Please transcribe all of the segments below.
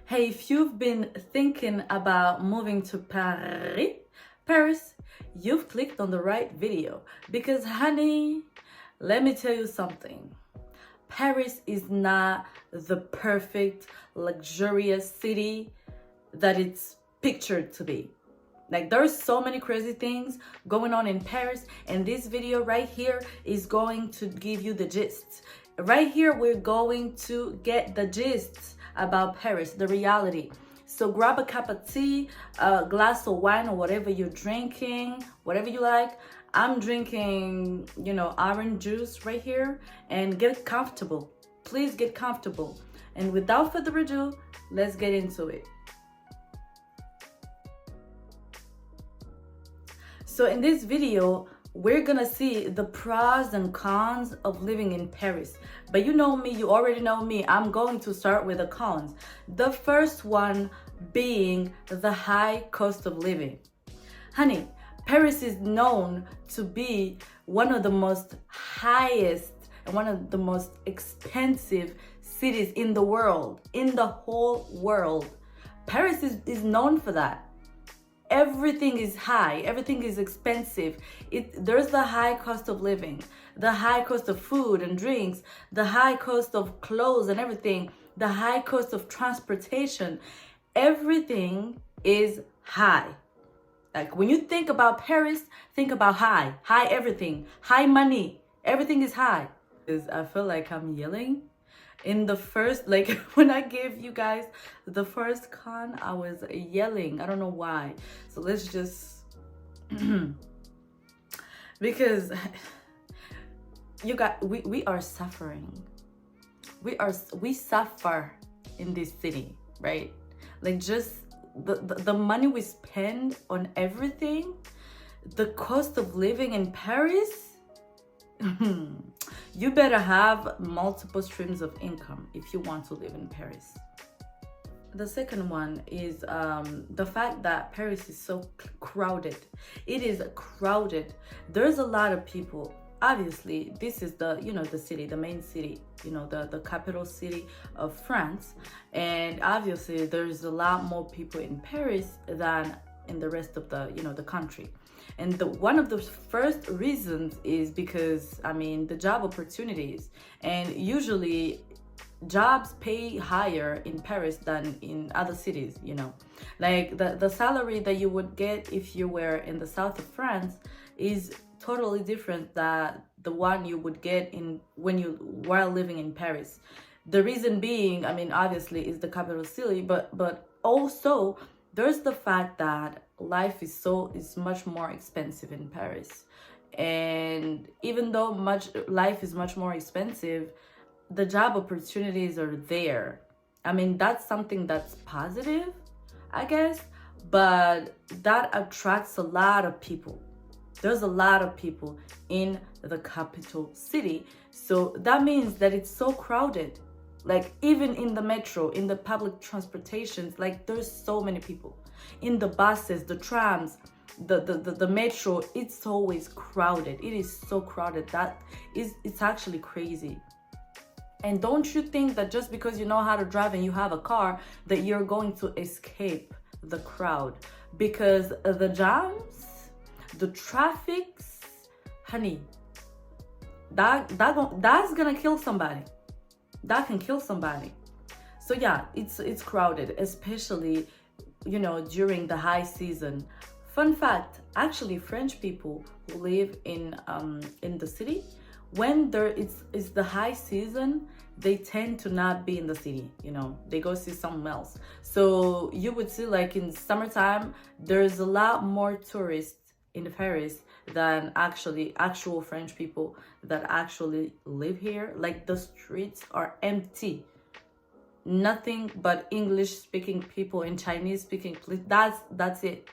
Hey, if you've been thinking about moving to Paris, you've clicked on the right video because, honey, let me tell you something. Paris is not the perfect, luxurious city that it's pictured to be. Like, there's so many crazy things going on in Paris, and this video right here is going to give you the gist. Right here, we're going to get the gist about Paris, the reality. So grab a cup of tea, a glass of wine, or whatever you're drinking, whatever you like. I'm drinking, orange juice right here, and get comfortable. Please get comfortable. And without further ado, let's get into it. So in this video, we're gonna see the pros and cons of living in Paris. But you know me, you already know me. I'm going to start with the cons. The first one being the high cost of living. Honey, Paris is known to be one of the most highest and one of the most expensive cities in the world, in the whole world. Paris is known for that. Everything is high, everything is expensive. There's the high cost of living, the high cost of food and drinks, the high cost of clothes and everything, the high cost of transportation. Everything is high. Like, when you think about Paris, think about high everything, high money, everything is high. I feel like I'm yelling. In the first, like, when I gave you guys the first con, I was yelling. I don't know why. So let's just because we are suffering. We suffer in this city, right? Like, just the money we spend on everything, the cost of living in Paris. You better have multiple streams of income if you want to live in Paris. The second one is the fact that Paris is so crowded. It is crowded. There's a lot of people. Obviously, this is the city, the main city, the capital city of France. And obviously, there's a lot more people in Paris than in the rest of the country. And one of the first reasons is because, the job opportunities. And usually jobs pay higher in Paris than in other cities, Like, the salary that you would get if you were in the south of France is totally different than the one you would get while living in Paris. The reason being, obviously, is the capital city, but also there's the fact that life is much more expensive in Paris. And even though life is much more expensive, the job opportunities are there. That's something that's positive, I guess, but that attracts a lot of people. There's a lot of people in the capital city. So that means that it's so crowded. Like, even in the metro, in the public transportations, like, there's so many people. In the buses, the trams, the metro, it's always crowded. It is so crowded. It's actually crazy. And don't you think that just because you know how to drive and you have a car, that you're going to escape the crowd? Because the jams, the traffics, honey, that's gonna kill somebody. That can kill somebody. So yeah, it's crowded, especially during the high season. Fun fact, actually, French people who live in the city, when it's the high season, they tend to not be in the city. They go see something else. So you would see, like, in summertime, there's a lot more tourists in Paris than actual French people that actually live here. Like, the streets are empty. Nothing but English speaking people and Chinese speaking. That's it.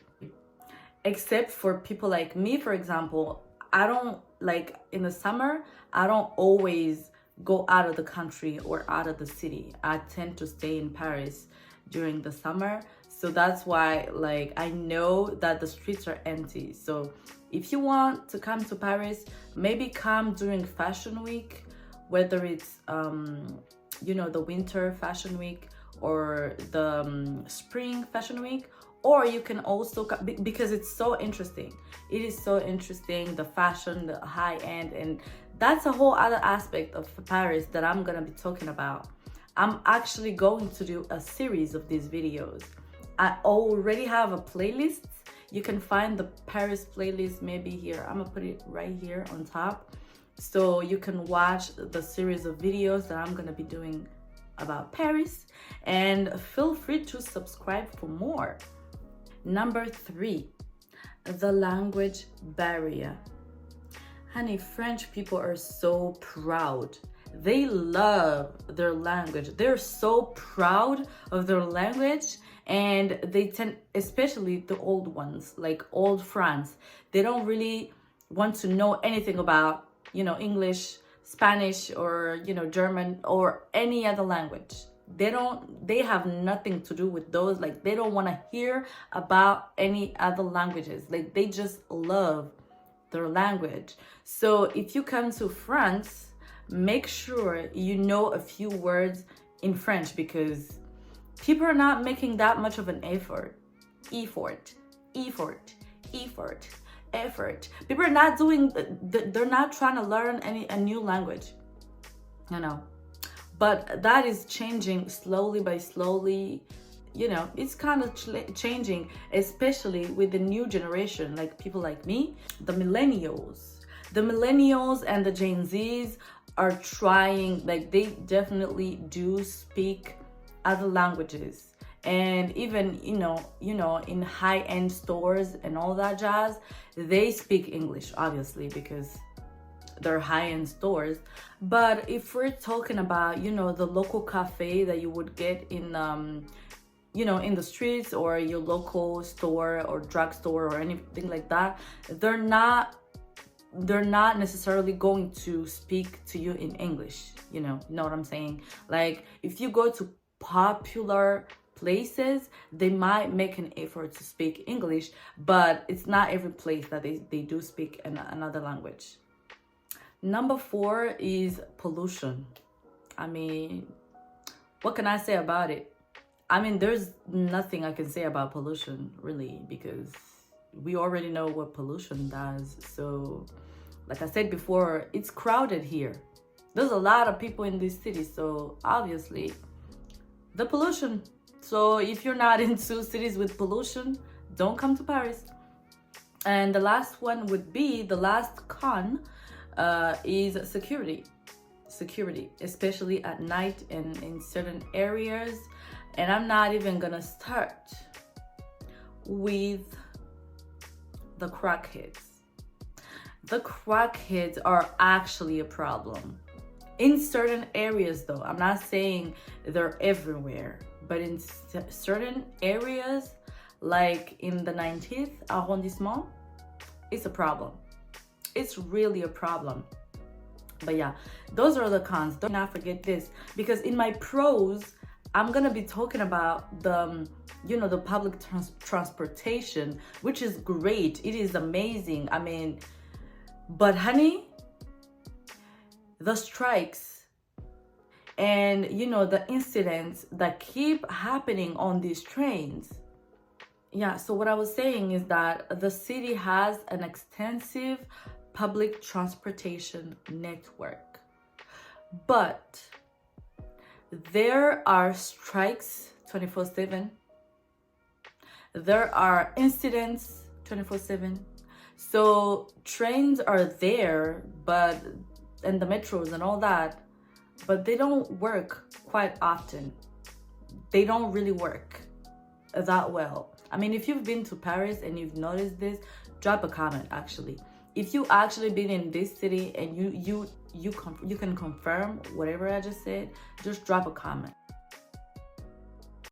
Except for people like me, for example, I don't, like, in the summer, I don't always go out of the country or out of the city. I tend to stay in Paris during the summer. So that's why, like, I know that the streets are empty. So if you want to come to Paris, maybe come during Fashion Week, whether it's the winter fashion week or the spring fashion week, or you can also, because it's so interesting. It is so interesting, the fashion, the high end, and that's a whole other aspect of Paris that I'm gonna be talking about. I'm actually going to do a series of these videos. I already have a playlist. You can find the Paris playlist maybe here. I'm gonna put it right here on top, so you can watch the series of videos that I'm gonna be doing about Paris, and feel free to subscribe for more. Number 3, the language barrier. Honey, French people are so proud. They love their language. They're so proud of their language, and they tend, especially the old ones, like old France, they don't really want to know anything about, English, Spanish, or, German, or any other language. They have nothing to do with those. Like, they don't want to hear about any other languages. Like, they just love their language. So if you come to France, make sure you know a few words in French, because people are not making that much of an effort. People are not doing, they're not trying to learn a new language, but that is changing slowly by slowly. It's kind of changing, especially with the new generation, like people like me, the millennials and the Gen Zs are trying, like, they definitely do speak other languages. And even, in high-end stores and all that jazz, they speak English, obviously, because they're high-end stores. But if we're talking about, the local cafe that you would get in, in the streets, or your local store or drugstore or anything like that, they're not necessarily going to speak to you in English. You know what I'm saying? Like, if you go to popular places, they might make an effort to speak English, but it's not every place that they do speak another language. Number 4 is pollution. I mean, what can I say about it? I mean, there's nothing I can say about pollution, really, because we already know what pollution does. So, like I said before, it's crowded here. There's a lot of people in this city, so obviously, the pollution. So if you're not into cities with pollution, don't come to Paris. And the last one would be, the last con, is security. Security, especially at night and in certain areas. And I'm not even gonna start with the crackheads. The crackheads are actually a problem. In certain areas, though, I'm not saying they're everywhere, but in certain areas, like in the 19th arrondissement, it's a problem. It's really a problem. But yeah, those are the cons. Do not forget this, because in my pros, I'm gonna be talking about the, the public transportation, which is great. It is amazing. I mean, but honey, the strikes and, the incidents that keep happening on these trains. Yeah, so what I was saying is that the city has an extensive public transportation network, but there are strikes 24/7. There are incidents 24/7. So trains are there, and the metros and all that, but they don't work quite often. They don't really work that well. I mean, if you've been to Paris and you've noticed this, drop a comment, actually. If you actually been in this city and you can confirm whatever I just said, just drop a comment.